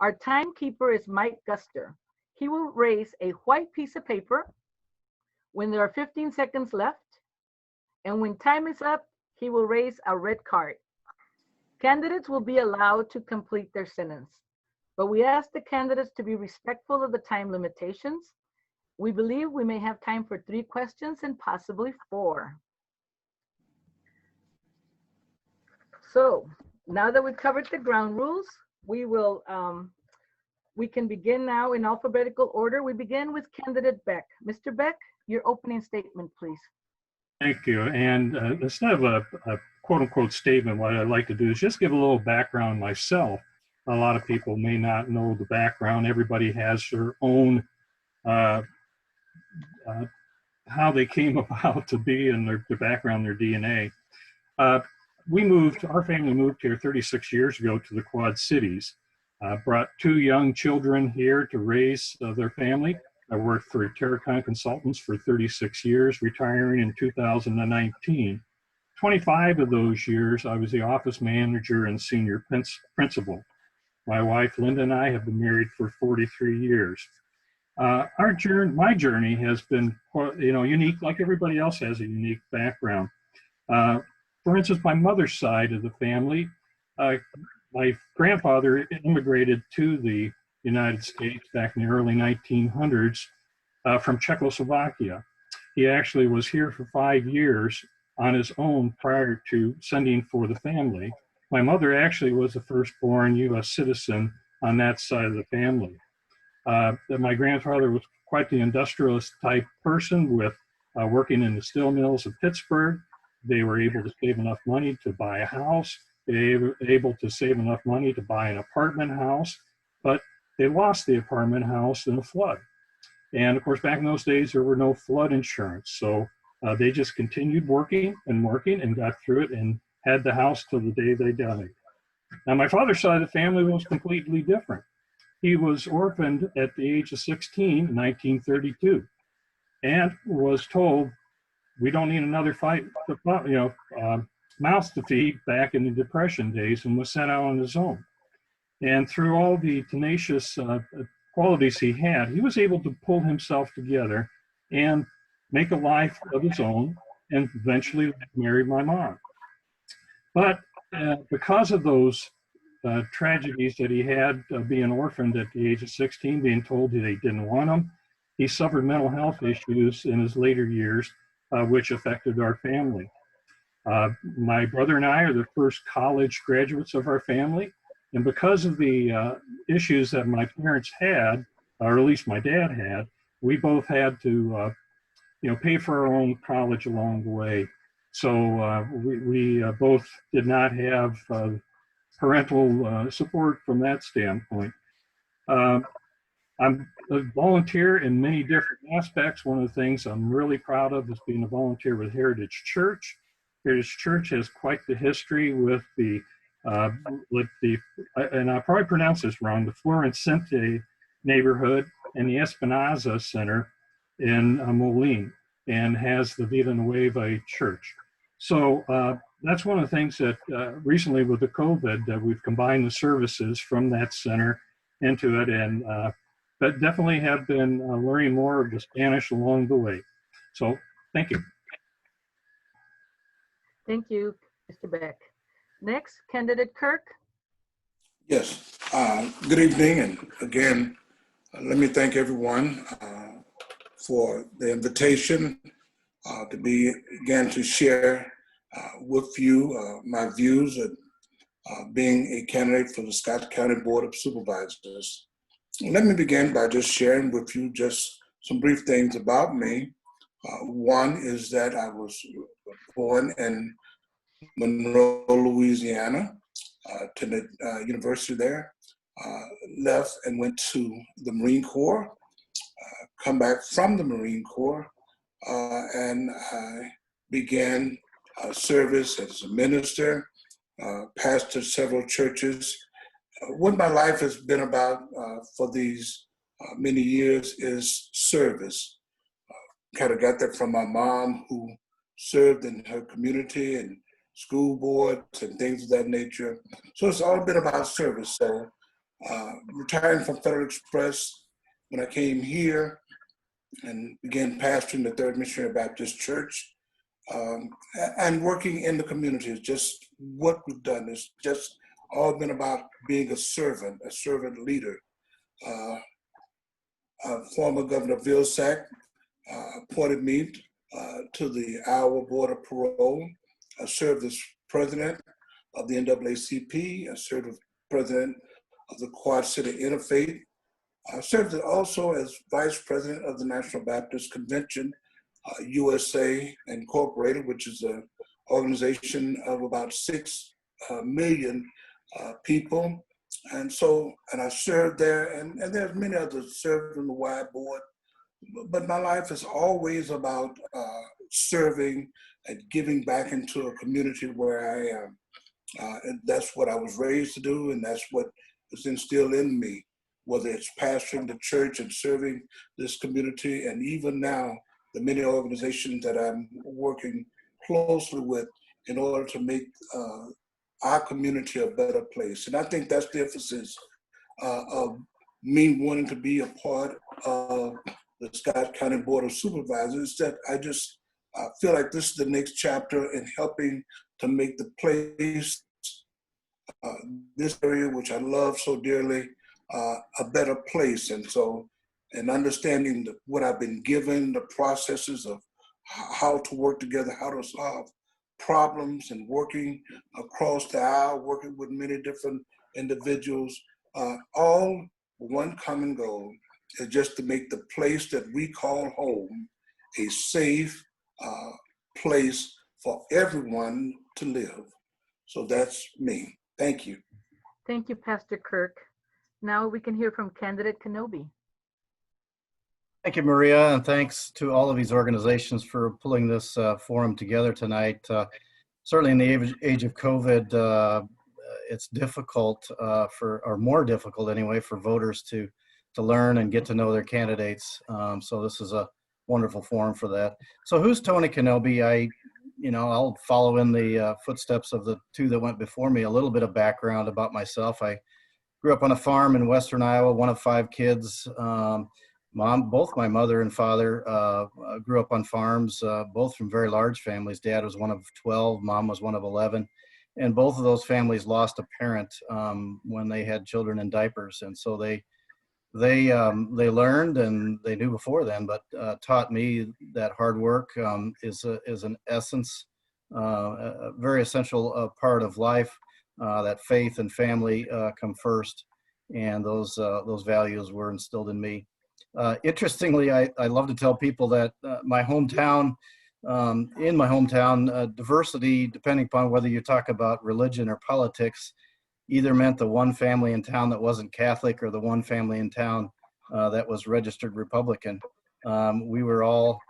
Our timekeeper is Mike Guster. He will raise a white piece of paper when there are 15 seconds left, and when time is up, he will raise a red card. Candidates will be allowed to complete their sentence, but we ask the candidates to be respectful of the time limitations. We believe we may have time for 3 questions and possibly 4. So now that we've covered the ground rules, we can begin now in alphabetical order. We begin with candidate Beck. Mr. Beck, your opening statement, please. Thank you. And instead of a quote unquote statement, what I'd like to do is just give a little background myself. A lot of people may not know the background. Everybody has their own, how they came about to be and their background, their DNA. Our family moved here 36 years ago to the Quad Cities. Brought 2 young children here to raise their family. I worked for Terracon Consultants for 36 years, retiring in 2019. 25 of those years, I was the office manager and senior principal. My wife, Linda, and I have been married for 43 years. My journey has been, unique, like everybody else has a unique background. For instance, my mother's side of the family, my grandfather immigrated to the United States back in the early 1900s from Czechoslovakia. He actually was here for 5 years on his own prior to sending for the family. My mother actually was the firstborn U.S. citizen on that side of the family. My grandfather was quite the industrialist type person with working in the steel mills of Pittsburgh. They were able to save enough money to buy a house. They were able to save enough money to buy an apartment house, but they lost the apartment house in a flood. And of course, back in those days, there were no flood insurance. So they just continued working and got through it and had the house till the day they died. Now, my father's side of the family was completely different. He was orphaned at the age of 16 in 1932 and was told, we don't need another mouth to feed back in the Depression days, and was sent out on his own. And through all the tenacious qualities he had, he was able to pull himself together and make a life of his own, and eventually married my mom. But because of those tragedies that he had, being orphaned at the age of 16, being told that they didn't want him, he suffered mental health issues in his later years, which affected our family. My brother and I are the first college graduates of our family. And because of the issues that my parents had, or at least my dad had, we both had to, pay for our own college along the way. So we both did not have parental support from that standpoint. I'm a volunteer in many different aspects. One of the things I'm really proud of is being a volunteer with Heritage Church. Heritage Church has quite the history with the and I'll probably pronounce this wrong, the Florence-Cente neighborhood and the Espinoza Center in Moline, and has the Villanueva Church. So that's one of the things that recently with the COVID, that we've combined the services from that center into it, and but definitely have been learning more of the Spanish along the way. So thank you. Thank you, Mr. Beck. Next, candidate Kirk. Yes, good evening. And again, let me thank everyone for the invitation to be, again, to share with you my views of being a candidate for the Scott County Board of Supervisors. Let me begin by just sharing with you just some brief things about me. One is that I was born in Monroe, Louisiana, to the university there, left and went to the Marine Corps, come back from the Marine Corps, and I began service as a minister, pastored several churches. What my life has been about for these many years is service. Kind of got that from my mom, who served in her community and school boards and things of that nature. So it's all been about service. So Retiring from Federal Express when I came here and began pastoring the Third Missionary Baptist Church, and working in the community is just what we've done. It's just all been about being a servant leader. Former Governor Vilsack appointed me to the Iowa Board of Parole. I served as president of the NAACP. I served as president of the Quad City Interfaith. I served also as vice president of the National Baptist Convention, USA Incorporated, which is an organization of about 6 million people. And I served there, and there's many others served on the wide board. But my life is always about serving and giving back into a community where I am. And that's what I was raised to do, and that's what is instilled in me, whether it's pastoring the church and serving this community, and even now, the many organizations that I'm working closely with in order to make our community a better place. And I think that's the emphasis of me wanting to be a part of the Scott County Board of Supervisors, that I just feel like this is the next chapter in helping to make the place, this area, which I love so dearly, a better place. And understanding what I've been given, the processes of how to work together, how to solve problems, and working across the aisle, working with many different individuals, all one common goal is just to make the place that we call home a safe place for everyone to live. So that's me. Thank you. Thank you, Pastor Kirk. Now we can hear from candidate Kenobi. Thank you, Maria, and thanks to all of these organizations for pulling this forum together tonight. Certainly in the age of COVID, it's difficult or more difficult anyway, for voters to learn and get to know their candidates. So this is a wonderful forum for that. So who's Tony Kenobi? I'll follow in the footsteps of the two that went before me. A little bit of background about myself. I grew up on a farm in Western Iowa, one of 5 kids. Both my mother and father grew up on farms, both from very large families. Dad was one of 12, mom was one of 11. And both of those families lost a parent when they had children in diapers. And so they learned, and they knew before then, but taught me that hard work is an essence, a very essential part of life, that faith and family come first. And those values were instilled in me. Interestingly, I love to tell people that in my hometown, diversity, depending upon whether you talk about religion or politics, either meant the one family in town that wasn't Catholic or the one family in town that was registered Republican. We were all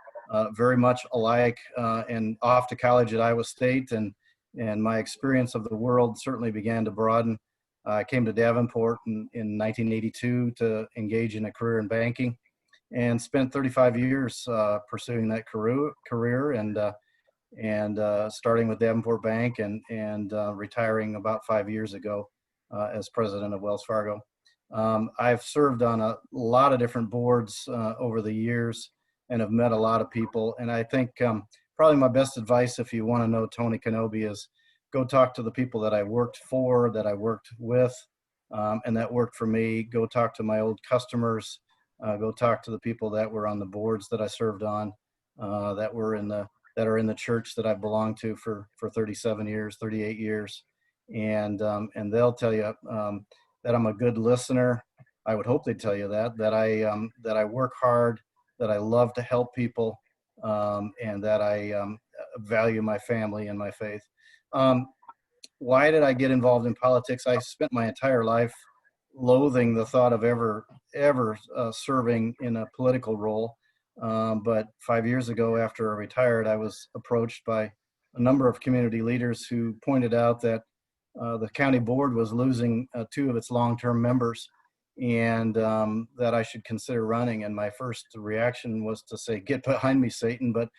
very much alike, and off to college at Iowa State, and my experience of the world certainly began to broaden. I came to Davenport in 1982 to engage in a career in banking, and spent 35 years pursuing that career, and starting with Davenport Bank, and retiring about 5 years ago as president of Wells Fargo. I've served on a lot of different boards over the years, and have met a lot of people. And I think probably my best advice, if you want to know Tony Kenobi, is go talk to the people that I worked for, that I worked with, and that worked for me. Go talk to my old customers. Go talk to the people that were on the boards that I served on, that are in the church that I belonged to for 37 years, 38 years, and they'll tell you that I'm a good listener. I would hope they'd tell you that I work hard, that I love to help people, and that I value my family and my faith. Why did I get involved in politics? I spent my entire life loathing the thought of ever serving in a political role. But 5 years ago, after I retired, I was approached by a number of community leaders who pointed out that the county board was losing 2 of its long-term members, and that I should consider running. And my first reaction was to say, "Get behind me, Satan!" But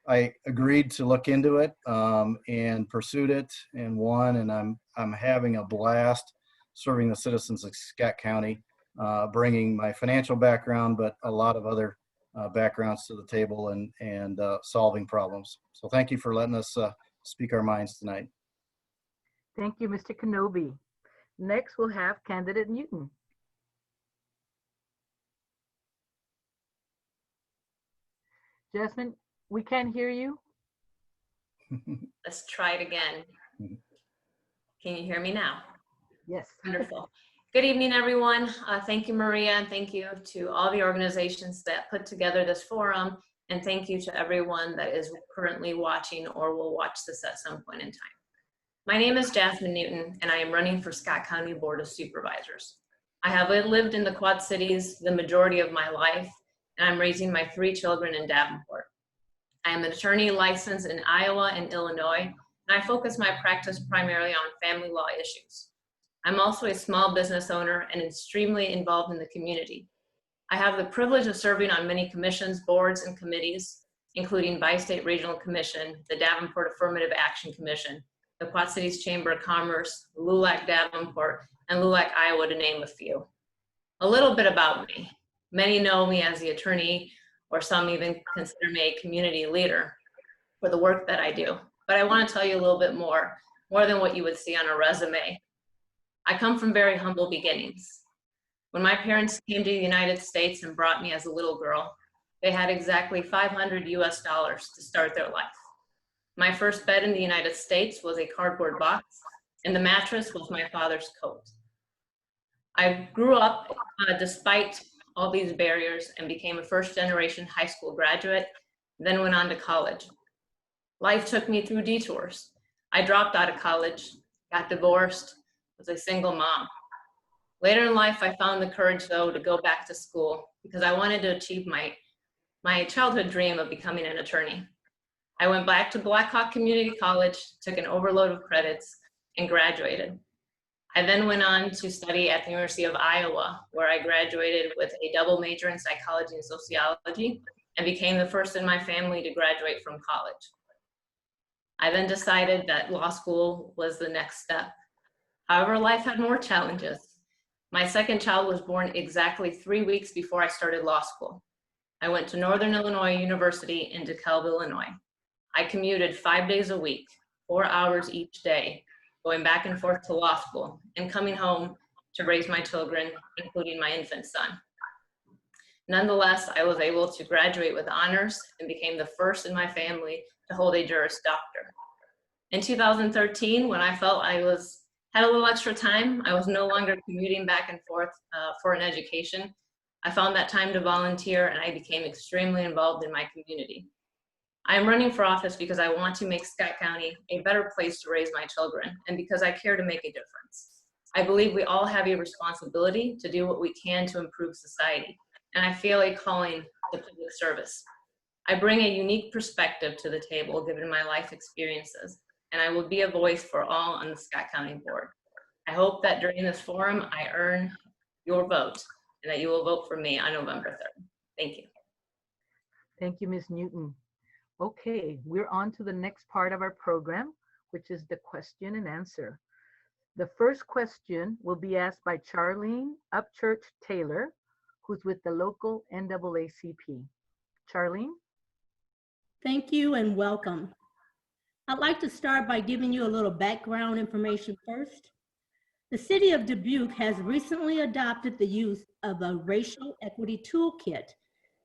I agreed to look into it and pursued it and won, and I'm having a blast serving the citizens of Scott County, bringing my financial background, but a lot of other backgrounds to the table and solving problems. So thank you for letting us speak our minds tonight. Thank you, Mr. Kenobi. Next, we'll have candidate Newton. Jasmine, we can't hear you. Let's try it again. Can you hear me now? Yes. Wonderful. Good evening, everyone. Thank you, Maria, and thank you to all the organizations that put together this forum, and thank you to everyone that is currently watching or will watch this at some point in time. My name is Jazmin Newton, and I am running for Scott County Board of Supervisors. I have lived in the Quad Cities the majority of my life, and I'm raising my 3 children in Davenport. I am an attorney licensed in Iowa and Illinois, and I focus my practice primarily on family law issues. I'm also a small business owner and extremely involved in the community. I have the privilege of serving on many commissions, boards, and committees, including Bi-State Regional Commission, the Davenport Affirmative Action Commission, the Quad Cities Chamber of Commerce, LULAC Davenport, and LULAC Iowa, to name a few. A little bit about me. Many know me as the attorney, or some even consider me a community leader for the work that I do. But I want to tell you a little bit more than what you would see on a resume. I come from very humble beginnings. When my parents came to the United States and brought me as a little girl, they had exactly $500 US to start their life. My first bed in the United States was a cardboard box, and the mattress was my father's coat. I grew up despite all these barriers and became a first-generation high school graduate, then went on to college. Life took me through detours. I dropped out of college, got divorced, was a single mom. Later in life, I found the courage, though, to go back to school because I wanted to achieve my childhood dream of becoming an attorney. I went back to Black Hawk Community College, took an overload of credits, and graduated. I then went on to study at the University of Iowa, where I graduated with a double major in psychology and sociology and became the first in my family to graduate from college. I then decided that law school was the next step. However, life had more challenges. My second child was born exactly 3 weeks before I started law school. I went to Northern Illinois University in DeKalb, Illinois. I commuted 5 days a week, 4 hours each day, going back and forth to law school and coming home to raise my children, including my infant son. Nonetheless, I was able to graduate with honors and became the first in my family to hold a Juris Doctor. In 2013, when I felt I had a little extra time, I was no longer commuting back and forth for an education. I found that time to volunteer, and I became extremely involved in my community. I am running for office because I want to make Scott County a better place to raise my children, and because I care to make a difference. I believe we all have a responsibility to do what we can to improve society, and I feel a calling to public service. I bring a unique perspective to the table given my life experiences, and I will be a voice for all on the Scott County Board. I hope that during this forum, I earn your vote and that you will vote for me on November 3rd. Thank you. Thank you, Ms. Newton. Okay, we're on to the next part of our program, which is the question and answer. The first question will be asked by Charlene Upchurch Taylor, who's with the local NAACP. Charlene? Thank you and welcome. I'd like to start by giving you a little background information first. The City of Dubuque has recently adopted the use of a racial equity toolkit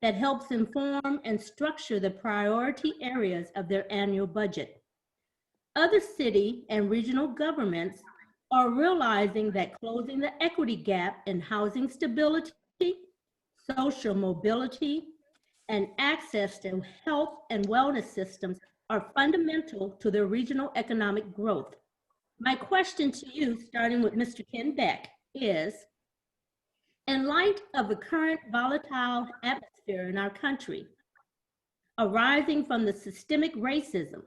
that helps inform and structure the priority areas of their annual budget. Other city and regional governments are realizing that closing the equity gap in housing stability, social mobility, and access to health and wellness systems are fundamental to their regional economic growth. My question to you, starting with Mr. Ken Beck, is, in light of the current volatile atmosphere in our country, arising from the systemic racism,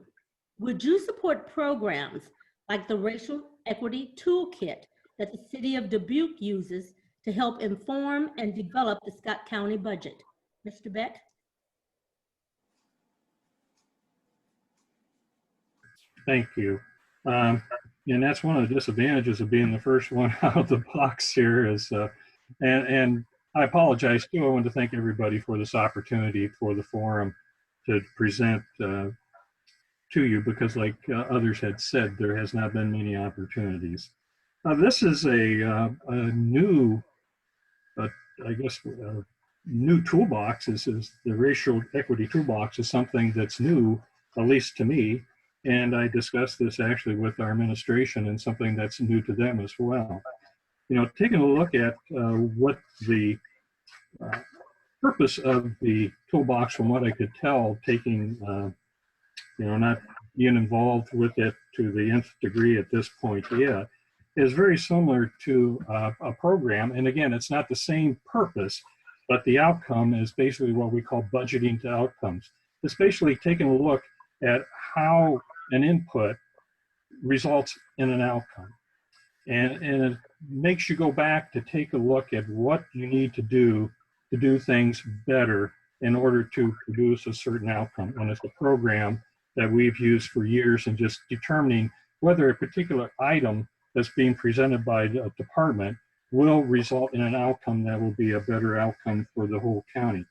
would you support programs like the Racial Equity Toolkit that the City of Dubuque uses to help inform and develop the Scott County budget? Mr. Beck? Thank you. And that's one of the disadvantages of being the first one out of the box here is, and I apologize too. I want to thank everybody for this opportunity for the forum to present to you, because like others had said, there has not been many opportunities. This is a new, I guess, new toolbox. Is the racial equity toolbox is something that's new, at least to me. And I discussed this actually with our administration, and something that's new to them as well. You know, taking a look at what the purpose of the toolbox, from what I could tell, taking, you know, not being involved with it to the nth degree at this point yet, is very similar to a program. And again, it's not the same purpose, but the outcome is basically what we call budgeting to outcomes. It's basically taking a look at how an input results in an outcome. And it makes you go back to take a look at what you need to do things better in order to produce a certain outcome. And it's a program that we've used for years in just determining whether a particular item that's being presented by a department will result in an outcome that will be a better outcome for the whole county.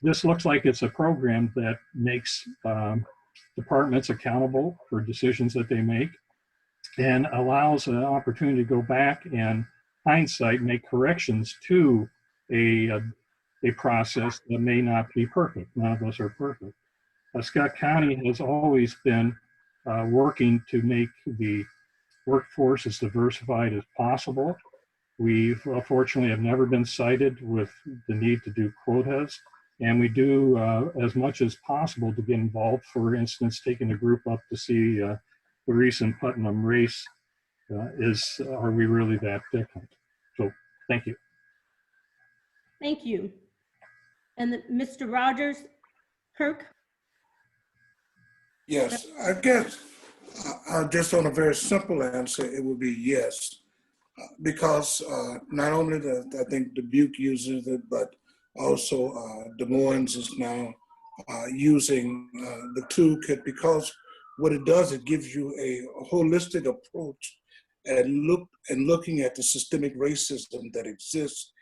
This looks like it's a program that makes departments accountable for decisions that they make, and allows an opportunity to go back and hindsight make corrections to a process that may not be perfect. None of us are perfect. Scott County has always been working to make the workforce as diversified as possible. We fortunately have never been cited with the need to do quotas, and we do as much as possible to get involved. For instance, taking a group up to see the recent Putnam race, are we really that different? So thank you. Thank you. And Mr. Rogers, Kirk? Yes, I guess just on a very simple answer, it would be yes. Because not only I think Dubuque uses it, but also Des Moines is now using the toolkit, because what it does, it gives you a holistic approach and looking at the systemic racism that exists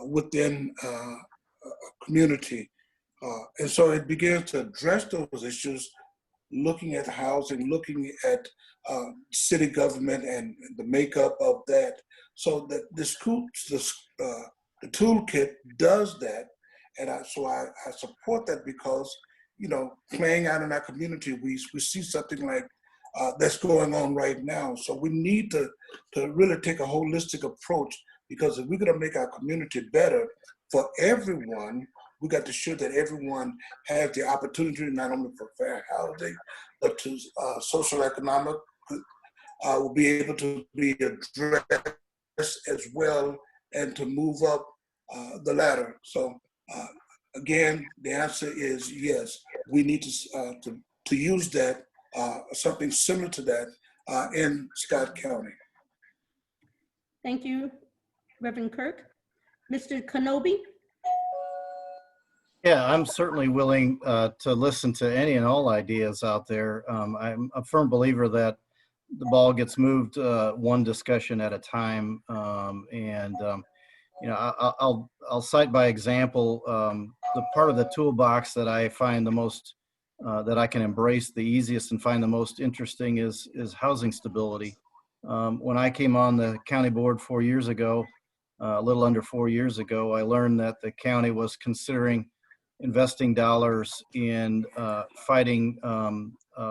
within a community. And so it begins to address those issues, looking at housing, looking at city government and the makeup of that. So that the toolkit does that. And so I support that, because, you know, playing out in our community, we see something like that's going on right now. So we need to really take a holistic approach, because if we're gonna make our community better for everyone, we got to ensure that everyone has the opportunity not only for fair housing, but to social economic will be able to be addressed as well, and to move up the ladder. So again, the answer is yes. We need to use that, something similar to that in Scott County. Thank you, Reverend Kirk. Mr. Kenobi? Yeah, I'm certainly willing to listen to any and all ideas out there. I'm a firm believer that the ball gets moved one discussion at a time. You know, I'll cite by example the part of the toolbox that I find the most, that I can embrace the easiest and find the most interesting is housing stability. When I came on the county board 4 years ago, a little under 4 years ago, I learned that the county was considering investing dollars in fighting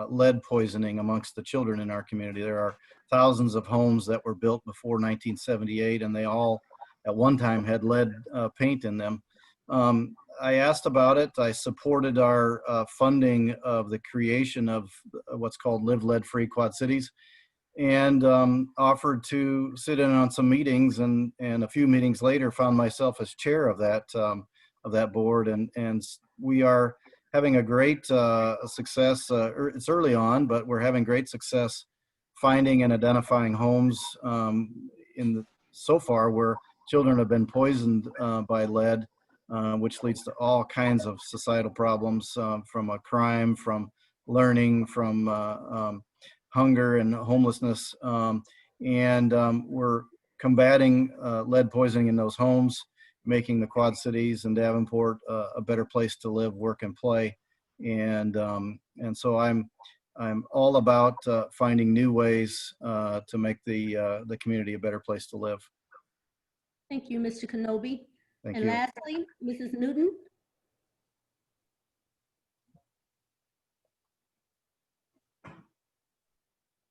lead poisoning amongst the children in our community. There are thousands of homes that were built before 1978, and they all at one time had lead paint in them. I asked about it. I supported our funding of the creation of what's called Live Lead-Free Quad Cities, and offered to sit in on some meetings, and a few meetings later found myself as chair of that board, and we are having a great success. It's early on, but we're having great success finding and identifying homes so far where children have been poisoned by lead, which leads to all kinds of societal problems, from a crime, from learning, from hunger and homelessness. We're combating lead poisoning in those homes, making the Quad Cities and Davenport a better place to live, work, and play. And so I'm all about finding new ways to make the community a better place to live. Thank you, Mr. Kenobi. Thank And you. lastly, Mrs. Newton.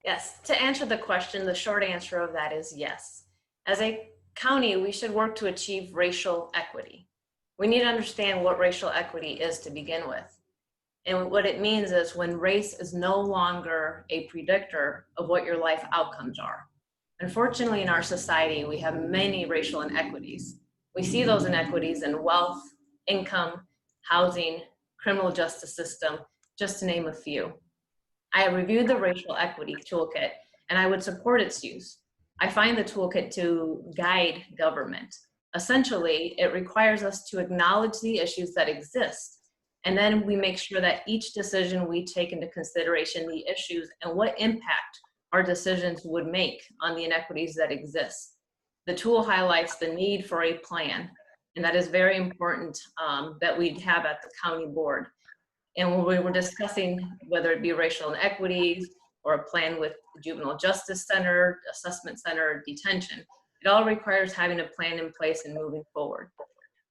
Yes, to answer the question, the short answer of that is yes. As a county, we should work to achieve racial equity. We need to understand what racial equity is to begin with. And what it means is when race is no longer a predictor of what your life outcomes are. Unfortunately, in our society, we have many racial inequities. We see those inequities in wealth, income, housing, criminal justice system, just to name a few. I have reviewed the Racial Equity Toolkit, and I would support its use. I find the toolkit to guide government. Essentially, it requires us to acknowledge the issues that exist, and then we make sure that each decision we take into consideration the issues and what impact our decisions would make on the inequities that exist. The tool highlights the need for a plan, and that is very important that we have at the county board. And when we were discussing whether it be racial inequities or a plan with the Juvenile Justice Center, Assessment Center, detention, it all requires having a plan in place and moving forward.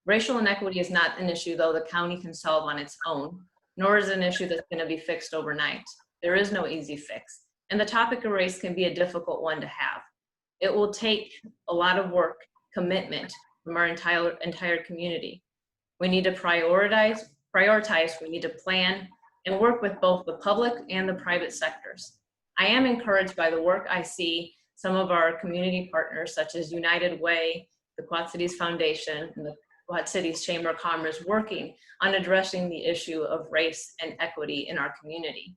Racial inequity is not an issue, though, the county can solve on its own, nor is it an issue that's going to be fixed overnight. There is no easy fix. And the topic of race can be a difficult one to have. It will take a lot of work, commitment from our entire community. We need to prioritize, we need to plan, and work with both the public and the private sectors. I am encouraged by the work I see some of our community partners, such as United Way, the Quad Cities Foundation, and the Quad Cities Chamber of Commerce, working on addressing the issue of race and equity in our community.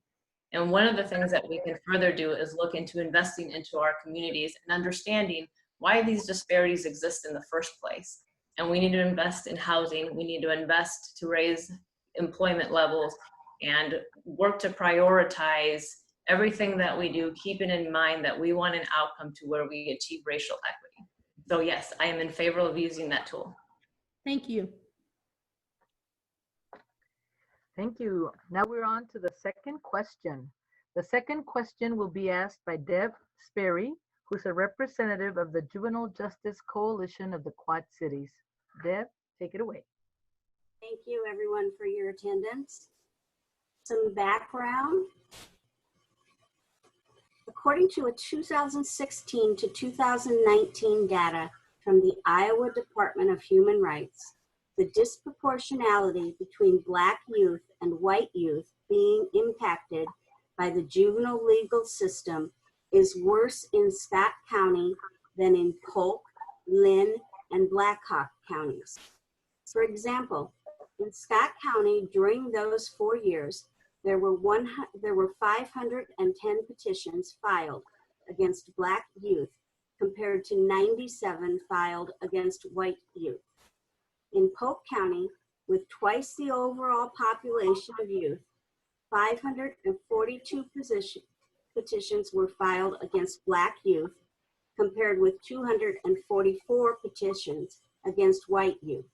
And one of the things that we can further do is look into investing into our communities and understanding why these disparities exist in the first place. And we need to invest in housing, we need to invest to raise employment levels and work to prioritize everything that we do, keeping in mind that we want an outcome to where we achieve racial equity. So yes, I am in favor of using that tool. Thank you. Thank you. Now we're on to the second question. The second question will be asked by Deb Sperry, who's a representative of the Juvenile Justice Coalition of the Quad Cities. Deb, take it away. Thank you everyone for your attendance. Some background. According to a 2016 to 2019 data from the Iowa Department of Human Rights, the disproportionality between Black youth and white youth being impacted by the juvenile legal system is worse in Scott County than in Polk, Lynn, and Blackhawk counties. For example, in Scott County during those 4 years, there were 510 petitions filed against Black youth compared to 97 filed against white youth. In Polk County, with twice the overall population of youth, 542 petitions were filed against Black youth compared with 244 petitions against white youth.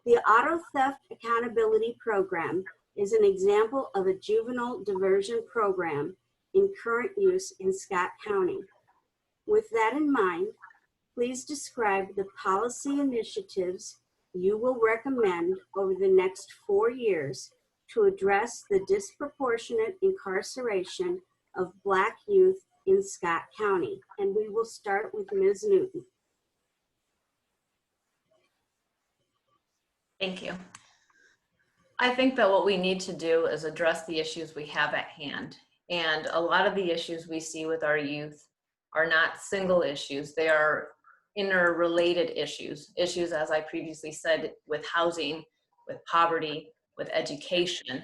The Auto Theft Accountability Program is an example of a juvenile diversion program in current use in Scott County. With that in mind, please describe the policy initiatives you will recommend over the next 4 years to address the disproportionate incarceration of Black youth in Scott County. And we will start with Ms. Newton. Thank you. I think that what we need to do is address the issues we have at hand. And a lot of the issues we see with our youth are not single issues. They are interrelated issues. Issues, as I previously said, with housing, with poverty, with education.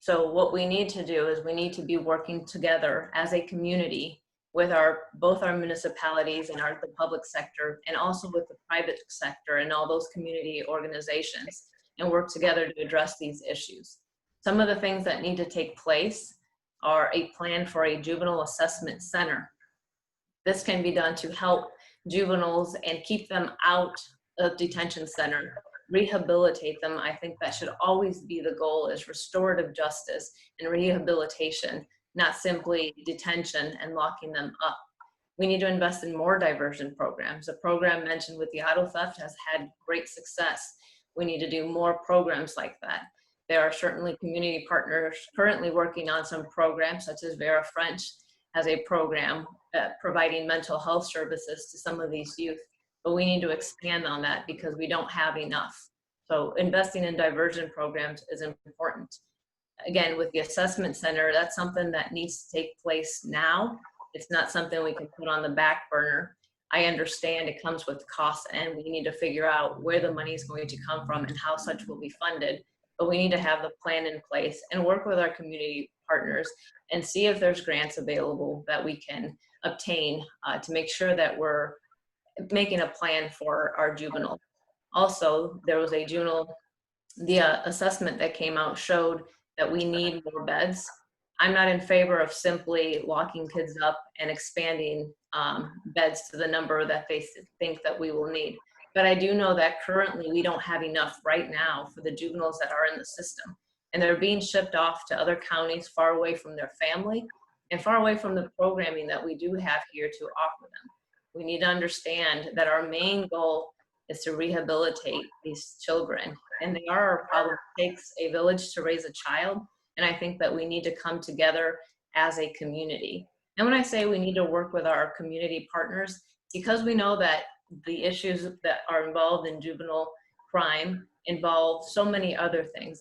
So what we need to do is we need to be working together as a community with both our municipalities and the public sector, and also with the private sector and all those community organizations, and work together to address these issues. Some of the things that need to take place are a plan for a juvenile assessment center. This can be done to help juveniles and keep them out of detention center, rehabilitate them. I think that should always be the goal, is restorative justice and rehabilitation, not simply detention and locking them up. We need to invest in more diversion programs. The program mentioned with the auto theft has had great success. We need to do more programs like that. There are certainly community partners currently working on some programs, such as Vera French has a program providing mental health services to some of these youth, but we need to expand on that because we don't have enough. So investing in diversion programs is important. Again, with the assessment center, that's something that needs to take place now. It's not something we can put on the back burner. I understand it comes with costs, and we need to figure out where the money is going to come from and how such will be funded. But we need to have the plan in place and work with our community partners and see if there's grants available that we can obtain to make sure that we're making a plan for our juvenile. Also, there was a juvenile, the assessment that came out showed that we need more beds. I'm not in favor of simply locking kids up and expanding beds to the number that they think that we will need. But I do know that currently we don't have enough right now for the juveniles that are in the system. And they're being shipped off to other counties far away from their family and far away from the programming that we do have here to offer them. We need to understand that our main goal is to rehabilitate these children. And they are our problem. It takes a village to raise a child. And I think that we need to come together as a community. And when I say we need to work with our community partners, because we know that the issues that are involved in juvenile crime involve so many other things.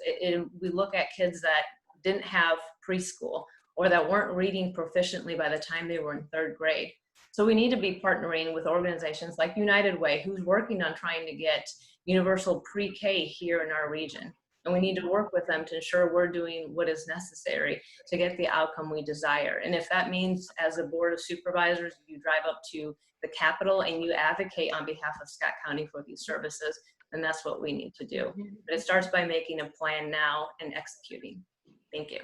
We look at kids that didn't have preschool or that weren't reading proficiently by the time they were in 3rd grade. So we need to be partnering with organizations like United Way, who's working on trying to get universal pre-K here in our region. And we need to work with them to ensure we're doing what is necessary to get the outcome we desire. And if that means, as a Board of Supervisors, you drive up to the Capitol and you advocate on behalf of Scott County for these services, then that's what we need to do. But it starts by making a plan now and executing. Thank you.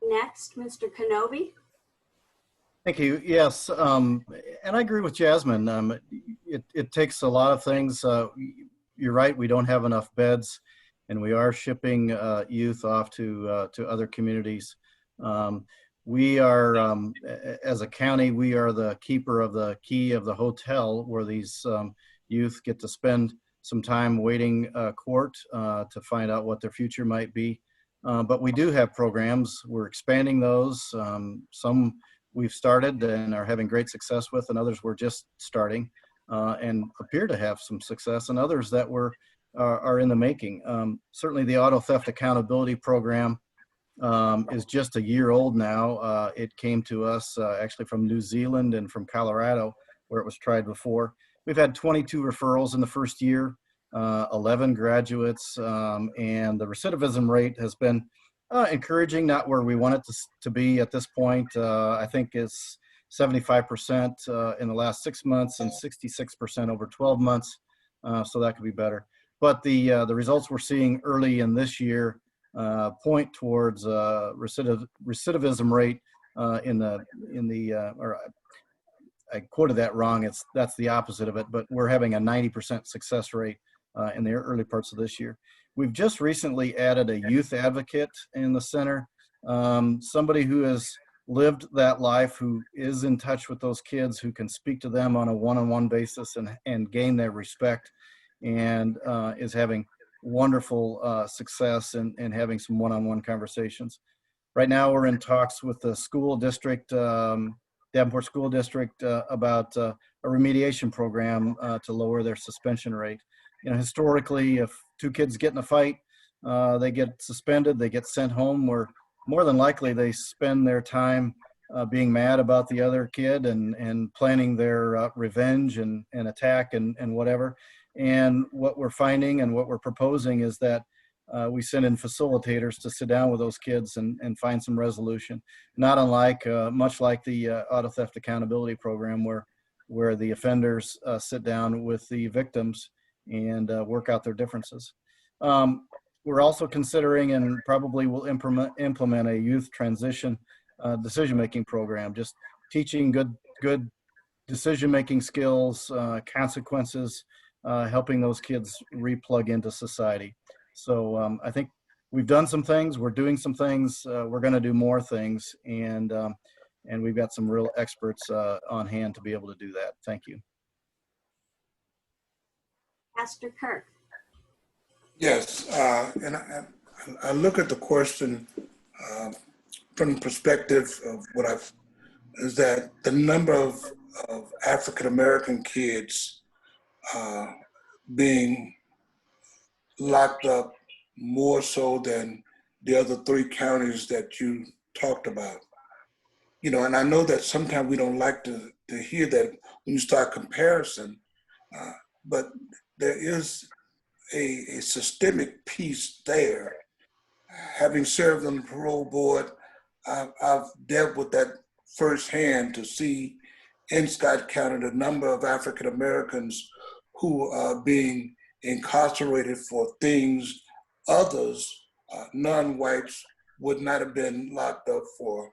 Next, Mr. Kenobi. Thank you. Yes, and I agree with Jasmine. It takes a lot of things. You're right, we don't have enough beds, and we are shipping youth off to other communities. We are, as a county, we are the keeper of the key of the hotel where these youth get to spend some time waiting court to find out what their future might be. But we do have programs. We're expanding those. Some we've started and are having great success with, and others we're just starting and appear to have some success, and others that are in the making. Certainly the auto theft accountability program is just a year old now. It came to us actually from New Zealand and from Colorado, where it was tried before. We've had 22 referrals in the first year, 11 graduates, and the recidivism rate has been encouraging, not where we want it to be at this point. I think it's 75% in the last 6 months and 66% over 12 months, so that could be better. But the results we're seeing early in this year point towards recidivism rate or I quoted that wrong. That's the opposite of it, but we're having a 90% success rate in the early parts of this year. We've just recently added a youth advocate in the center, somebody who has lived that life, who is in touch with those kids, who can speak to them on a one-on-one basis and gain their respect, and is having wonderful success in having some one-on-one conversations. Right now we're in talks with the school district, Davenport School District, about a remediation program to lower their suspension rate. You know, historically, if 2 kids get in a fight, they get suspended, they get sent home, where more than likely they spend their time being mad about the other kid and planning their revenge and attack and whatever. And what we're finding and what we're proposing is that we send in facilitators to sit down with those kids and find some resolution. Not unlike, much like the auto theft accountability program, where the offenders sit down with the victims and work out their differences. we're also considering and probably will implement a youth transition decision-making program, just teaching good decision-making skills, consequences, helping those kids re-plug into society. So I think we've done some things, we're doing some things, we're gonna do more things, and we've got some real experts on hand to be able to do that. Thank you. Pastor Kirk. Yes, and I look at the question from the perspective of what is that the number of African-American kids being locked up more so than the other 3 counties that you talked about. You know, and I know that sometimes we don't like to hear that when you start comparison, but there is a systemic piece there. Having served on the parole board, I've dealt with that firsthand to see in Scott County the number of African Americans who are being incarcerated for things others, non-whites, would not have been locked up for.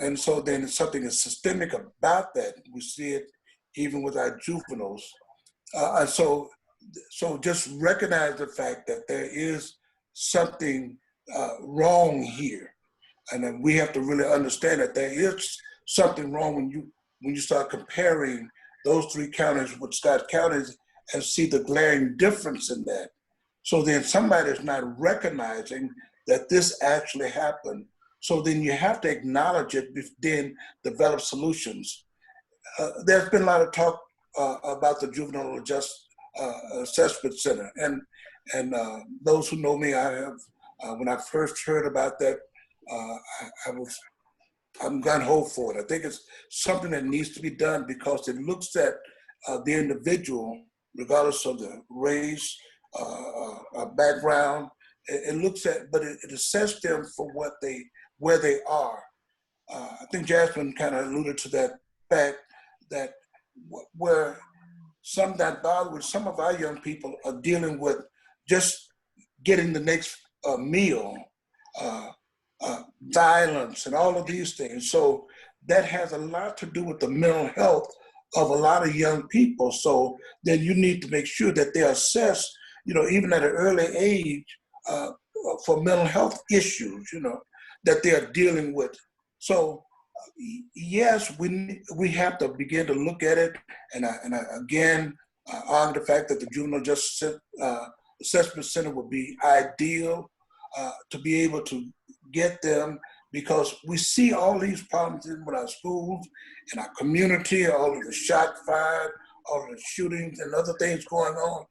And so then something is systemic about that. We see it even with our juveniles. And so just recognize the fact that there is something wrong here. And then we have to really understand that there is something wrong when you start comparing those 3 counties with Scott County and see the glaring difference in that. So then somebody is not recognizing that this actually happened. So then you have to acknowledge it, then develop solutions. There's been a lot of talk about the Juvenile Assessment Center, and those who know me, I have when I first heard about that, I'm gun-ho for it. I think it's something that needs to be done because it looks at the individual, regardless of the race, background. It looks at, but it assesses them for where they are. I think Jasmine kind of alluded to that fact that where some that bother with some of our young people are dealing with just getting the next meal, violence, and all of these things. So that has a lot to do with the mental health of a lot of young people. So then you need to make sure that they're assessed, you know, even at an early age for mental health issues, you know, that they're dealing with. So yes, we have to begin to look at it. And I again, on the fact that the Juvenile Justice Assessment Center would be ideal to be able to get them, because we see all these problems with our schools and our community, all of the shot fired, all of the shootings and other things going on.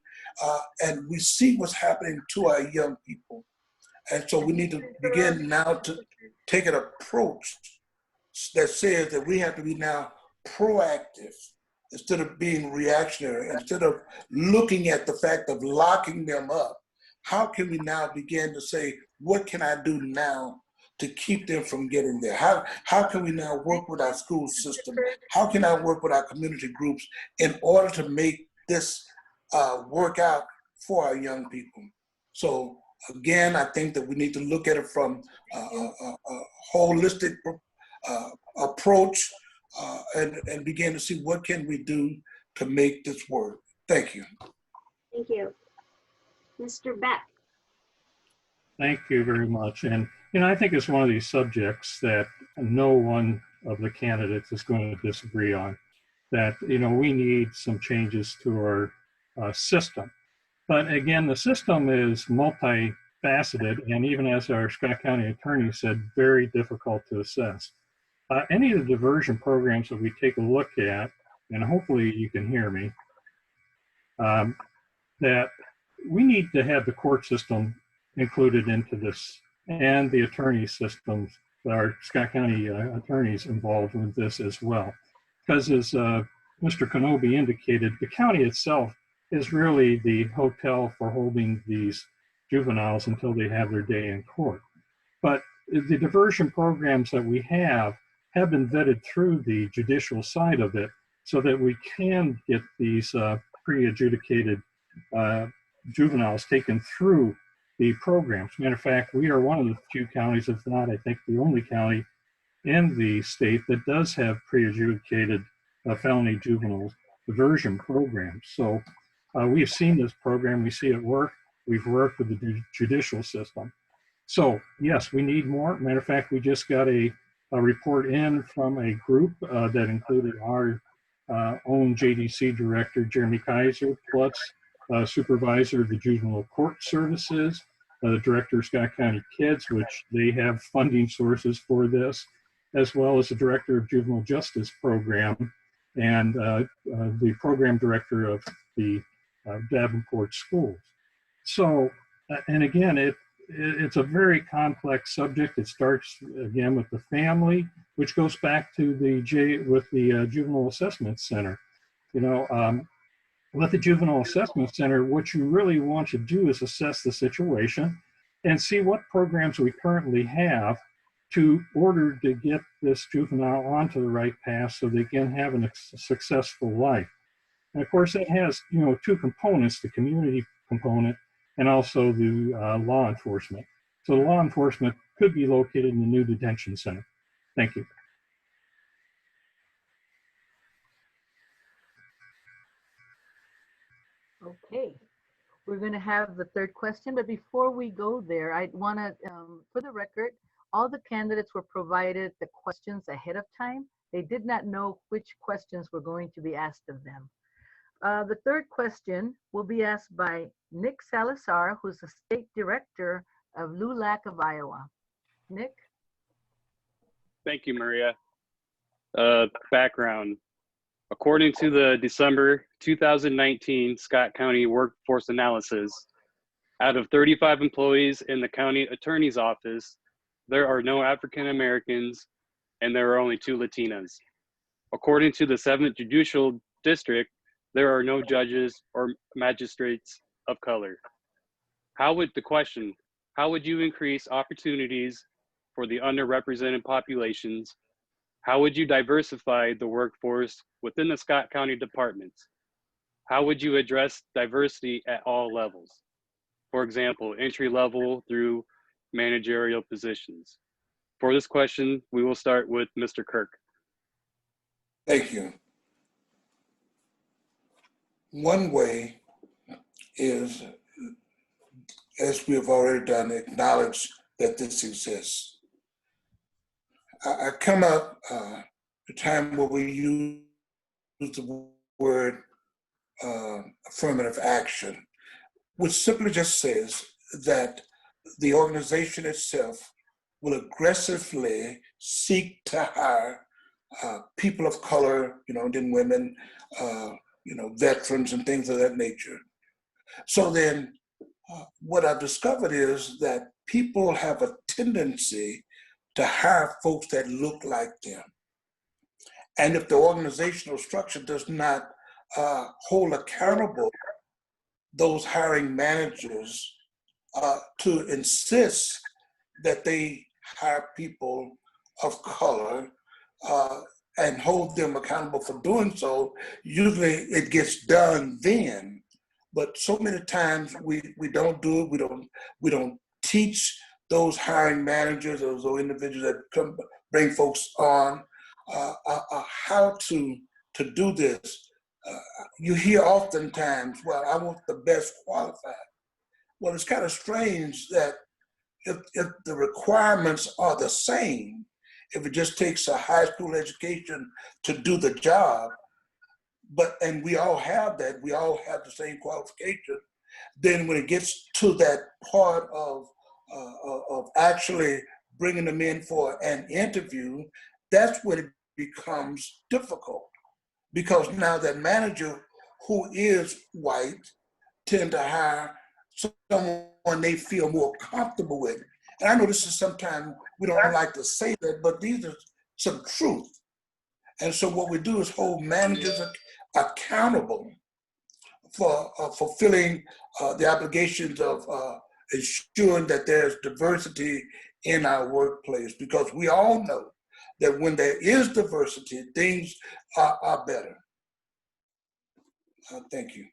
And we see what's happening to our young people. And so we need to begin now to take an approach that says that we have to be now proactive instead of being reactionary, instead of looking at the fact of locking them up. How can we now begin to say, what can I do now to keep them from getting there? How can we now work with our school system? How can I work with our community groups in order to make this work out for our young people? So again, I think that we need to look at it from a holistic approach and begin to see what can we do to make this work. Thank you. Thank you. Mr. Beck. Thank you very much. And, you know, I think it's one of these subjects that no one of the candidates is going to disagree on, that, you know, we need some changes to our system. But again, the system is multifaceted, and even as our Scott County attorney said, very difficult to assess. Any of the diversion programs that we take a look at, and hopefully you can hear me, that we need to have the court system included into this, and the attorney systems, our Scott County attorneys involved with this as well. Because as Mr. Kenobi indicated, the county itself is really the hotel for holding these juveniles until they have their day in court. But the diversion programs that we have been vetted through the judicial side of it so that we can get these pre-adjudicated juveniles taken through the programs. Matter of fact, we are one of the few counties, if not, I think, the only county in the state that does have pre-adjudicated felony juvenile diversion programs. So we've seen this program, we see it work. We've worked with the judicial system. So yes, we need more. Matter of fact, we just got a report in from a group that included our own JDC director, Jeremy Kaiser, plus supervisor of the juvenile court services, the director of Scott County Kids, which they have funding sources for this, as well as the director of juvenile justice program and the program director of the Davenport schools. So, and again, it's a very complex subject. It starts again with the family, which goes back to the Juvenile Assessment Center. You know, with the Juvenile Assessment Center, what you really want to do is assess the situation and see what programs we currently have to order to get this juvenile onto the right path so they can have a successful life. And of course, that has, you know, two components: the community component and also the law enforcement. So the law enforcement could be located in the new detention center. Thank you. Okay, we're going to have the third question, but before we go there, I want to, for the record, all the candidates were provided the questions ahead of time. They did not know which questions were going to be asked of them. The third question will be asked by Nick Salazar, who's the State Director of LULAC of Iowa. Nick? Thank you, Maria. Background. According to the December 2019 Scott County Workforce Analysis, out of 35 employees in the county attorney's office, there are no African Americans and there are only 2 Latinas. According to the 7th Judicial District, there are no judges or magistrates of color. How would you increase opportunities for the underrepresented populations? How would you diversify the workforce within the Scott County departments? How would you address diversity at all levels? For example, entry level through managerial positions. For this question, we will start with Mr. Kirk. Thank you. One way is, as we have already done, acknowledge that this exists. I come up a time where we use the word affirmative action, which simply just says that the organization itself will aggressively seek to hire people of color, you know, then women, you know, veterans and things of that nature. So then what I've discovered is that people have a tendency to hire folks that look like them. And if the organizational structure does not hold accountable those hiring managers to insist that they hire people of color and hold them accountable for doing so, usually it gets done then. But so many times we don't do it. We don't teach those hiring managers, those individuals that come bring folks on, how to do this. You hear oftentimes, well, I want the best qualified. Well, it's kind of strange that if the requirements are the same, if it just takes a high school education to do the job, and we all have that, we all have the same qualification, then when it gets to that part of actually bringing them in for an interview, that's when it becomes difficult. Because now that manager who is white tend to hire someone they feel more comfortable with. And I know this is sometimes we don't like to say that, but these are some truth. And so what we do is hold managers accountable for fulfilling the obligations of ensuring that there's diversity in our workplace, because we all know that when there is diversity, things are better. Thank you.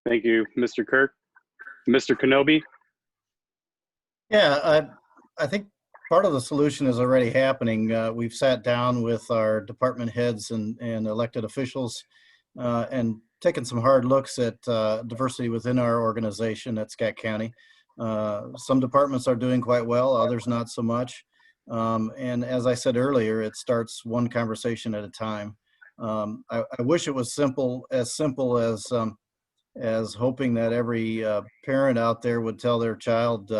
Thank you, Mr. Kirk. Mr. Kenobi. Yeah, I think part of the solution is already happening. We've sat down with our department heads and elected officials and taken some hard looks at diversity within our organization at Scott County. Some departments are doing quite well, others not so much. And as I said earlier, it starts one conversation at a time. I wish it was simple as hoping that every parent out there would tell their child,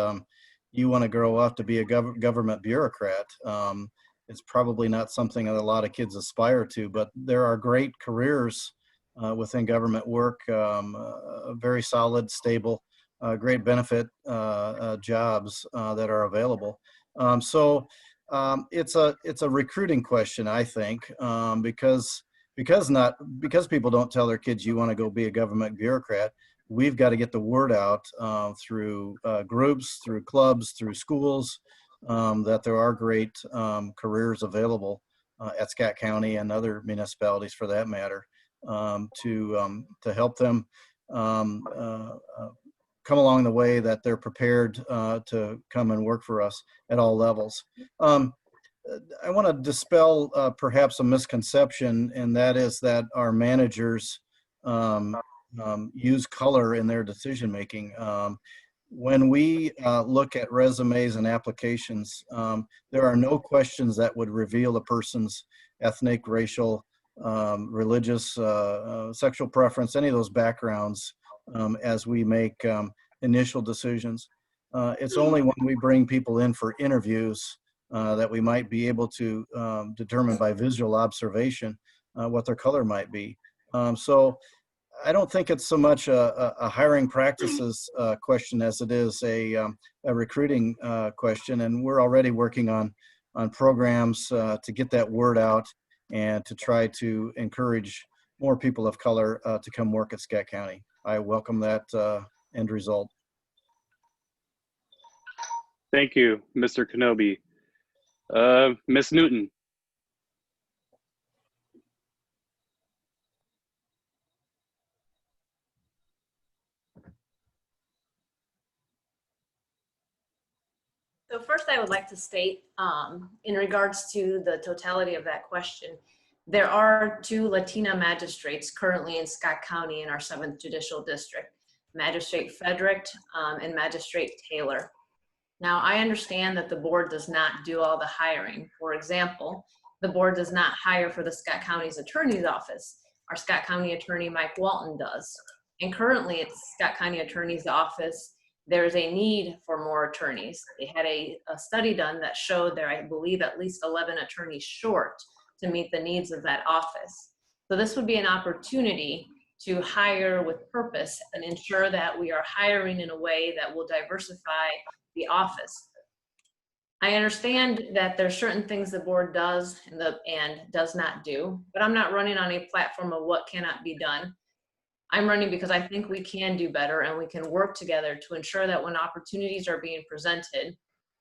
you want to grow up to be a government bureaucrat. It's probably not something that a lot of kids aspire to, but there are great careers within government work, very solid, stable, great benefit jobs that are available. It's a recruiting question, I think, because people don't tell their kids you want to go be a government bureaucrat. We've got to get the word out through groups, through clubs, through schools, that there are great careers available at Scott County and other municipalities for that matter, to help them come along the way that they're prepared to come and work for us at all levels. I want to dispel perhaps a misconception, and that is that our managers use color in their decision making. When we look at resumes and applications, there are no questions that would reveal a person's ethnic, racial, religious, sexual preference, any of those backgrounds as we make initial decisions. It's only when we bring people in for interviews that we might be able to determine by visual observation what their color might be. So I don't think it's so much a hiring practices question as it is a recruiting question, and we're already working on programs to get that word out and to try to encourage more people of color to come work at Scott County. I welcome that end result. Thank you, Mr. Kenobi. Ms. Newton. So first I would like to state, in regards to the totality of that question, there are 2 Latina magistrates currently in Scott County in our 7th Judicial District, Magistrate Frederick and Magistrate Taylor. Now, I understand that the board does not do all the hiring. For example, the board does not hire for the Scott County's Attorney's Office. Our Scott County Attorney, Mike Walton, does. And currently at Scott County Attorney's Office, there's a need for more attorneys. They had a study done that showed there, I believe, at least 11 attorneys short to meet the needs of that office. So this would be an opportunity to hire with purpose and ensure that we are hiring in a way that will diversify the office. I understand that there's certain things the board does and does not do, but I'm not running on a platform of what cannot be done. I'm running because I think we can do better and we can work together to ensure that when opportunities are being presented,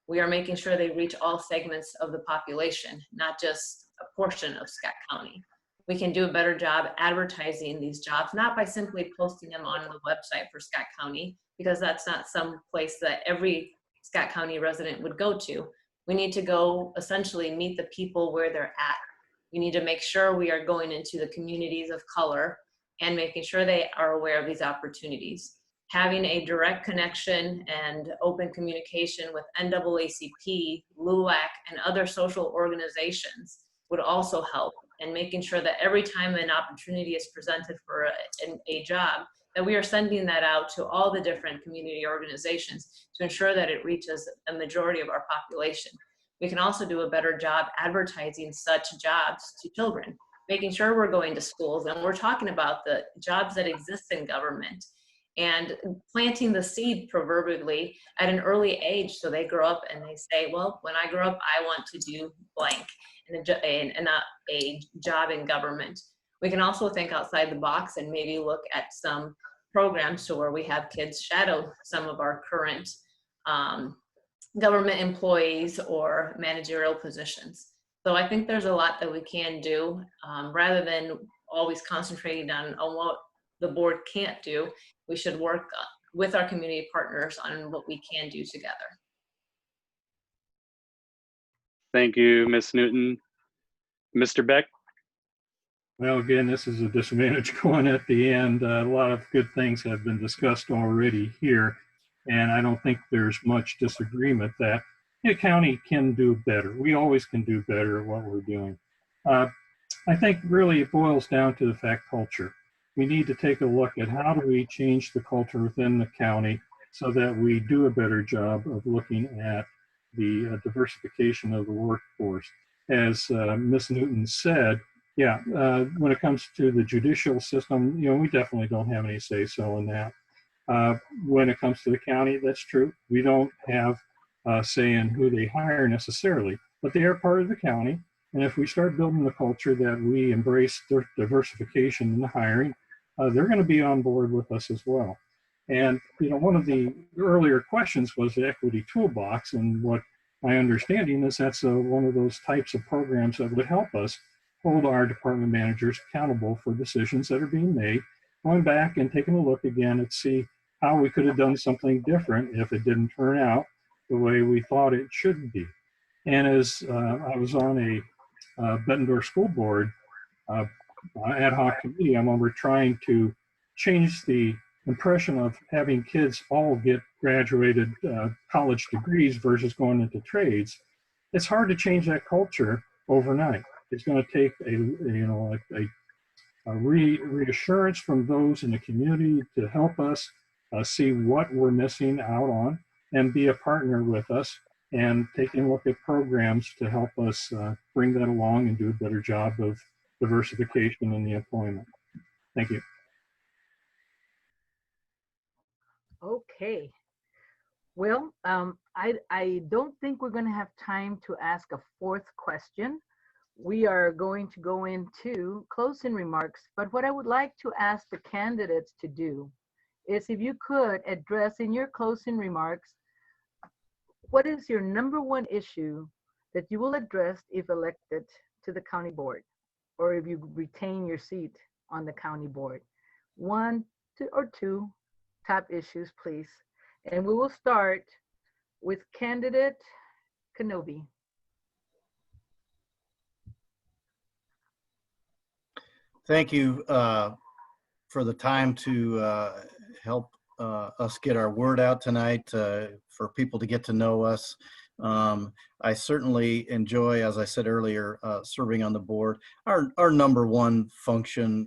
we are making sure they reach all segments of the population, not just a portion of Scott County. We can do a better job advertising these jobs, not by simply posting them on the website for Scott County, because that's not some place that every Scott County resident would go to. We need to go essentially meet the people where they're at. We need to make sure we are going into the communities of color and making sure they are aware of these opportunities. Having a direct connection and open communication with NAACP, LULAC, and other social organizations would also help, and making sure that every time an opportunity is presented for a job, that we are sending that out to all the different community organizations to ensure that it reaches a majority of our population. We can also do a better job advertising such jobs to children, making sure we're going to schools and we're talking about the jobs that exist in government, and planting the seed proverbially at an early age so they grow up and they say, well, when I grow up, I want to do blank in a job in government. We can also think outside the box and maybe look at some programs to where we have kids shadow some of our current government employees or managerial positions. So I think there's a lot that we can do rather than always concentrating on what the board can't do. We should work with our community partners on what we can do together. Thank you, Ms. Newton. Mr. Beck? Well, again, this is a disadvantage going at the end. A lot of good things have been discussed already here, and I don't think there's much disagreement that the county can do better. We always can do better at what we're doing. I think really it boils down to the fact culture. We need to take a look at how do we change the culture within the county so that we do a better job of looking at the diversification of the workforce. As Ms. Newton said, yeah, when it comes to the judicial system, we definitely don't have any say-so in that. When it comes to the county, that's true. We don't have say in who they hire necessarily, but they are part of the county. And if we start building the culture that we embrace diversification in the hiring, they're going to be on board with us as well. And, one of the earlier questions was the equity toolbox. And what my understanding is that's one of those types of programs that would help us hold our department managers accountable for decisions that are being made, going back and taking a look again and see how we could have done something different if it didn't turn out the way we thought it should be. And as I was on a Bettendorf School Board ad hoc committee, I remember trying to change the impression of having kids all get graduated college degrees versus going into trades. It's hard to change that culture overnight. It's going to take a reassurance from those in the community to help us see what we're missing out on and be a partner with us and taking a look at programs to help us bring that along and do a better job of diversification in the employment. Thank you. Okay. Well, I don't think we're going to have time to ask a fourth question. We are going to go into closing remarks, but what I would like to ask the candidates to do is if you could address in your closing remarks, what is your number one issue that you will address if elected to the county board, or if you retain your seat on the county board? 1 or 2 top issues, please. And we will start with candidate Kenobi. Thank you for the time to help us get our word out tonight, for people to get to know us. I certainly enjoy, as I said earlier, serving on the board. Our number one function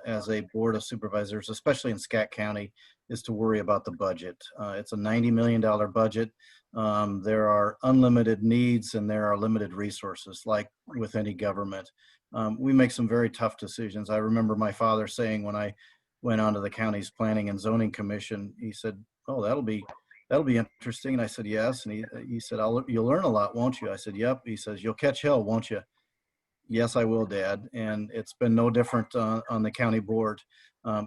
as a Board of Supervisors, especially in Scott County, is to worry about the budget. It's a $90 million budget. There are unlimited needs and there are limited resources, like with any government. We make some very tough decisions. I remember my father saying when I went onto the county's Planning and Zoning Commission, he said, "Oh, that'll be interesting." And I said, "Yes." And he said, "You'll learn a lot, won't you?" I said, "Yep." He says, "You'll catch hell, won't you?" "Yes, I will, Dad." And it's been no different on the county board.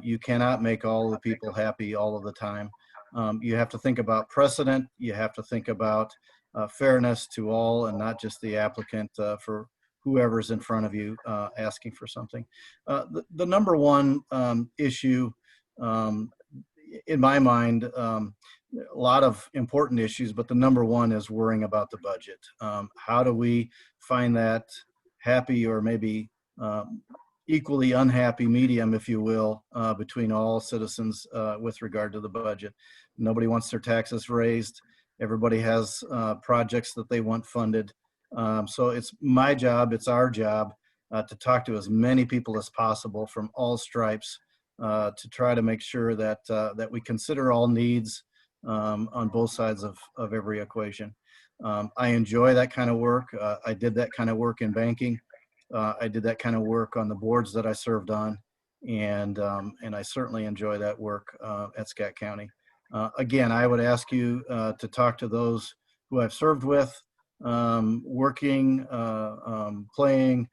You cannot make all the people happy all of the time. You have to think about precedent. You have to think about fairness to all and not just the applicant for whoever's in front of you asking for something. The number one issue in my mind, a lot of important issues, but the number one is worrying about the budget. How do we find that happy or maybe equally unhappy medium, if you will, between all citizens with regard to the budget? Nobody wants their taxes raised. Everybody has projects that they want funded. So it's my job, it's our job to talk to as many people as possible from all stripes to try to make sure that that we consider all needs on both sides of every equation. I enjoy that kind of work. I did that kind of work in banking. I did that kind of work on the boards that I served on, and I certainly enjoy that work at Scott County. Again, I would ask you to talk to those who I've served with, working, playing,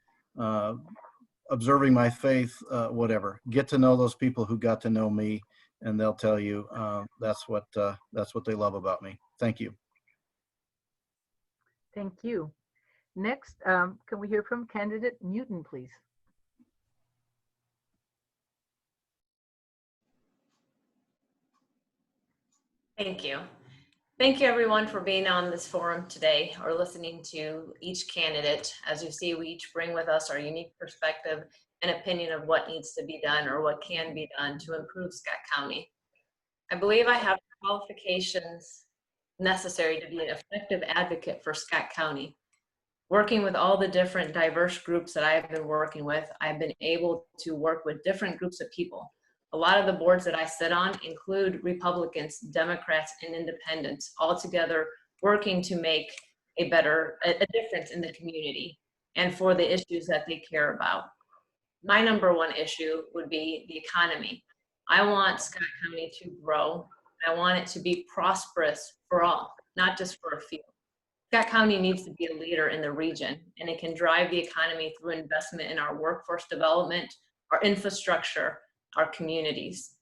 observing my faith, whatever. Get to know those people who got to know me, and they'll tell you that's what they love about me. Thank you. Thank you. Next, can we hear from candidate Newton, please? Thank you. Thank you everyone for being on this forum today or listening to each candidate. As you see, we each bring with us our unique perspective and opinion of what needs to be done or what can be done to improve Scott County. I believe I have the qualifications necessary to be an effective advocate for Scott County. Working with all the different diverse groups that I've been working with, I've been able to work with different groups of people. A lot of the boards that I sit on include Republicans, Democrats, and independents, all together working to make a difference in the community and for the issues that they care about. My number one issue would be the economy. I want Scott County to grow. I want it to be prosperous for all, not just for a few. Scott County needs to be a leader in the region, and it can drive the economy through investment in our workforce development, our infrastructure, our communities.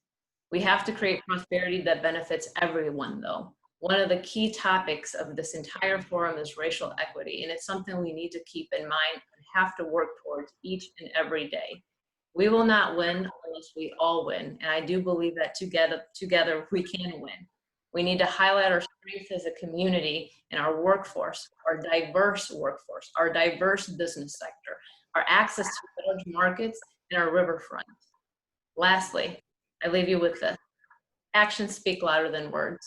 We have to create prosperity that benefits everyone though. One of the key topics of this entire forum is racial equity, and it's something we need to keep in mind and have to work towards each and every day. We will not win unless we all win, and I do believe that together we can win. We need to highlight our strengths as a community in our workforce, our diverse workforce, our diverse business sector, our access to large markets, and our riverfront. Lastly, I leave you with this. Actions speak louder than words.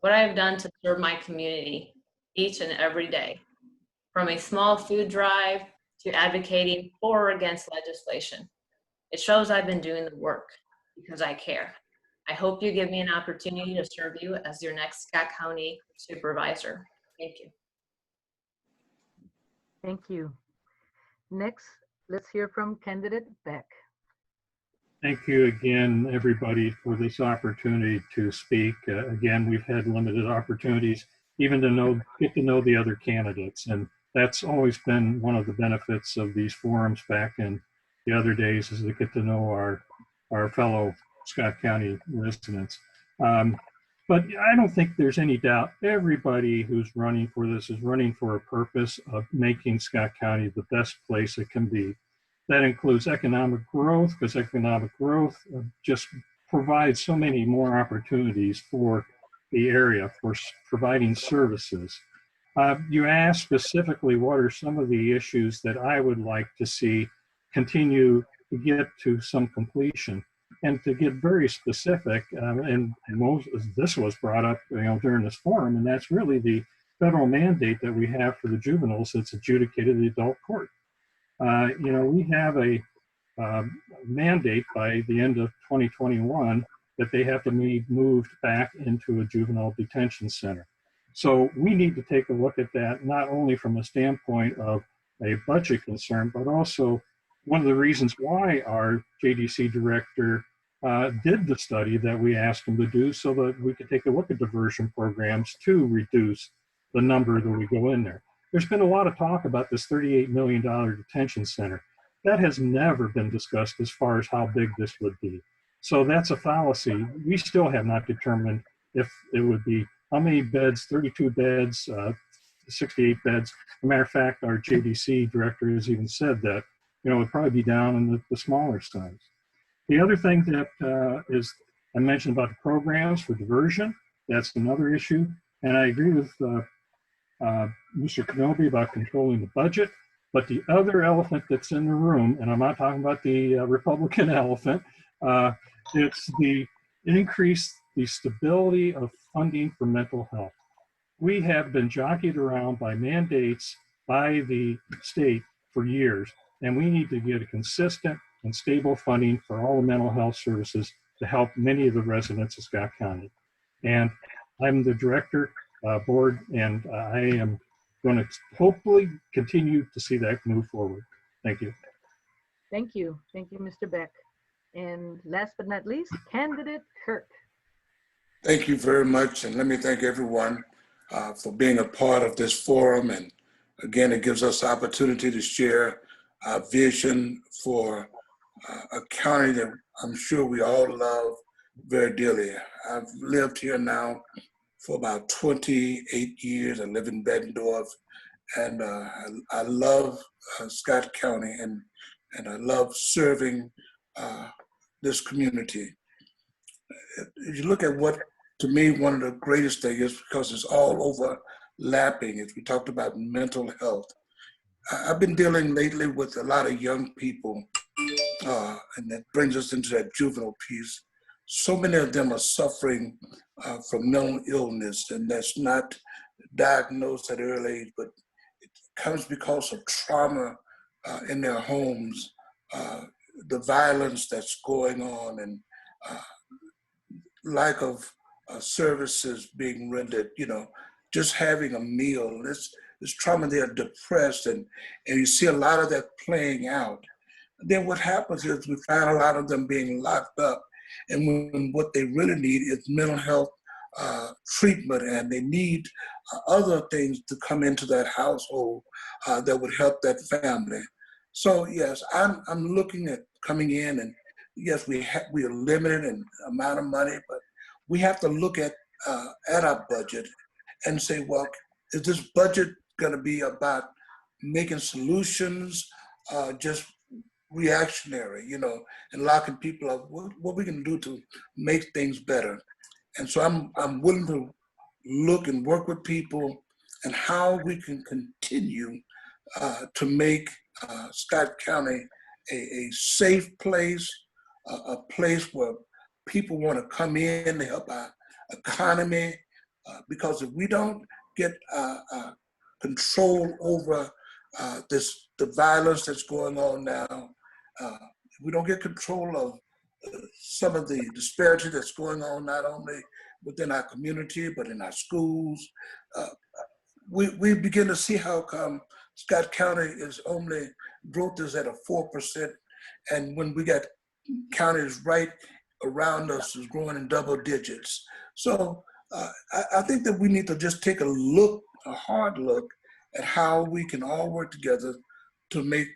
What I have done to serve my community each and every day, from a small food drive to advocating for or against legislation. It shows I've been doing the work because I care. I hope you give me an opportunity to serve you as your next Scott County Supervisor. Thank you. Thank you. Next, let's hear from candidate Beck. Thank you again, everybody, for this opportunity to speak. Again, we've had limited opportunities even to get to know the other candidates. And that's always been one of the benefits of these forums back in the other days, is to get to know our fellow Scott County residents. But I don't think there's any doubt everybody who's running for this is running for a purpose of making Scott County the best place it can be. That includes economic growth, because economic growth just provides so many more opportunities for the area, for providing services. You asked specifically what are some of the issues that I would like to see continue to get to some completion. And to get very specific, and this was brought up during this forum, and that's really the federal mandate that we have for the juveniles that's adjudicated in the adult court. We have a mandate by the end of 2021 that they have to be moved back into a juvenile detention center. So we need to take a look at that, not only from a standpoint of a budget concern, but also one of the reasons why our JDC director did the study that we asked him to do, so that we could take a look at diversion programs to reduce the number that we go in there. There's been a lot of talk about this $38 million detention center. That has never been discussed as far as how big this would be. So that's a fallacy. We still have not determined if it would be how many beds, 32 beds, 68 beds. As a matter of fact, our JDC director has even said that, it would probably be down in the smaller size. The other thing that is I mentioned about the programs for diversion, that's another issue. And I agree with Mr. Kenobi about controlling the budget, but the other elephant that's in the room, and I'm not talking about the Republican elephant, it's the increase the stability of funding for mental health. We have been jockeyed around by mandates by the state for years, and we need to get a consistent and stable funding for all the mental health services to help many of the residents of Scott County. And I'm the director board, and I am going to hopefully continue to see that move forward. Thank you. Thank you. Thank you, Mr. Beck. And last but not least, candidate Kirk. Thank you very much. And let me thank everyone for being a part of this forum. And again, it gives us the opportunity to share our vision for a county that I'm sure we all love very dearly. I've lived here now for about 28 years. I live in Bettendorf, and I love Scott County, and I love serving this community. If you look at what to me, one of the greatest things is because it's all overlapping. As we talked about mental health, I've been dealing lately with a lot of young people, and that brings us into that juvenile piece. So many of them are suffering from mental illness, and that's not diagnosed at an early age, but it comes because of trauma in their homes, the violence that's going on, and lack of services being rendered, just having a meal. This trauma, they're depressed, and you see a lot of that playing out. Then what happens is we find a lot of them being locked up, and when what they really need is mental health treatment, and they need other things to come into that household that would help that family. So yes, I'm looking at coming in, and yes, we are limited in amount of money, but we have to look at our budget and say, well, is this budget going to be about making solutions, just reactionary, and locking people up? What we can do to make things better? And so I'm willing to look and work with people and how we can continue to make Scott County a safe place, a place where people want to come in to help our economy, because if we don't get control over the violence that's going on now, if we don't get control of some of the disparity that's going on not only within our community but in our schools, we begin to see how come Scott County is only growth is at a 4%, and when we got counties right around us is growing in double digits. So I think that we need to just take a hard look at how we can all work together to make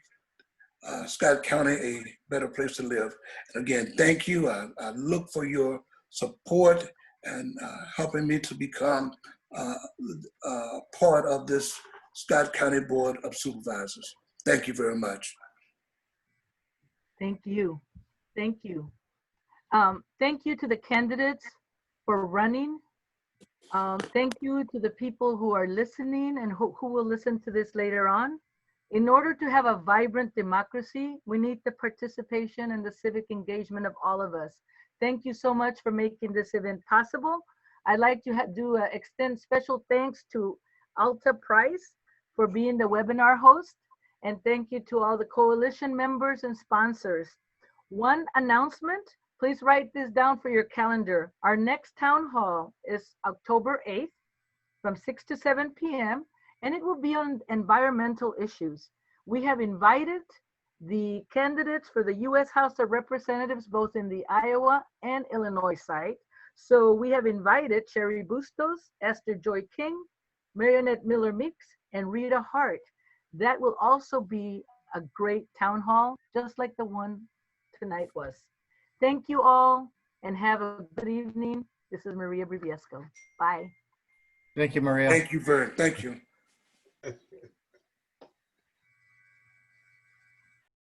Scott County a better place to live. And again, thank you. I look for your support and helping me to become part of this Scott County Board of Supervisors. Thank you very much. Thank you. Thank you. Thank you to the candidates for running. Thank you to the people who are listening and who will listen to this later on. In order to have a vibrant democracy, we need the participation and the civic engagement of all of us. Thank you so much for making this event possible. I'd like to extend special thanks to Alta Price for being the webinar host. And thank you to all the coalition members and sponsors. One announcement, please write this down for your calendar. Our next town hall is October 8th from 6 to 7 p.m. and it will be on environmental issues. We have invited the candidates for the U.S. House of Representatives, both in the Iowa and Illinois side. So we have invited Sherry Bustos, Esther Joy King, Marionette Miller Meeks, and Rita Hart. That will also be a great town hall, just like the one tonight was. Thank you all and have a good evening. This is Maria Briviesco. Bye. Thank you, Maria. Thank you.